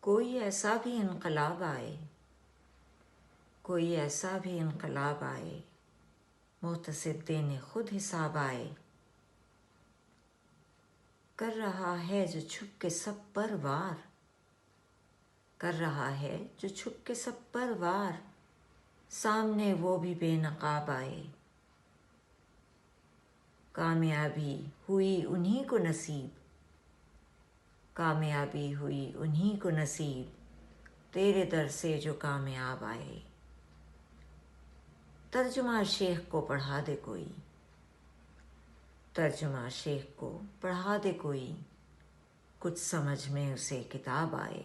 کوئی ایسا بھی انقلاب آئے، کوئی ایسا بھی انقلاب آئے، محتسب دینے خود حساب آئے، کر رہا ہے جو چھپ کے سب پر وار، کر رہا ہے جو چھپ کے سب پر وار، سامنے وہ بھی بے نقاب آئے، کامیابی ہوئی انہی کو نصیب، کامیابی ہوئی انہی کو نصیب، تیرے در سے جو کامیاب آئے۔ ترجمہ شیخ کو پڑھا دے کوئی، ترجمہ شیخ کو پڑھا دے کوئی، کچھ سمجھ میں اسے کتاب آئے۔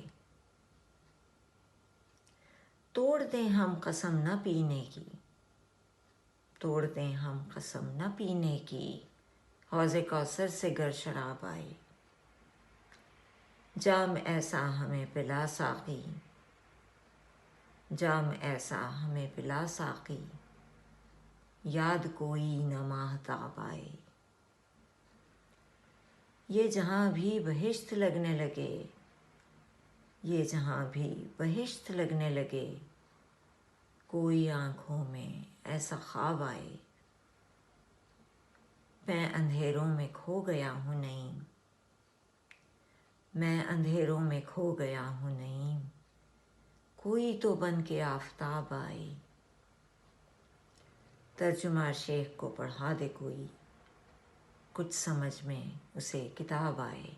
توڑ دیں ہم قسم نہ پینے کی، توڑ دیں ہم قسم نہ پینے کی، حوض کوثر سے گر شراب آئے۔ جام ایسا ہمیں پلا ساقی، جام ایسا ہمیں پلا ساقی، یاد کوئی نہ ماہتاب آئے۔ یہ جہاں بھی بہشت لگنے لگے، یہ جہاں بھی بہشت لگنے لگے، کوئی آنکھوں میں ایسا خواب آئے۔ میں اندھیروں میں کھو گیا ہوں نعیم، میں اندھیروں میں کھو گیا ہوں نعیم، کوئی تو بن کے آفتاب آئے۔ ترجمہ شیخ کو پڑھا دے کوئی، کچھ سمجھ میں اسے کتاب آئے۔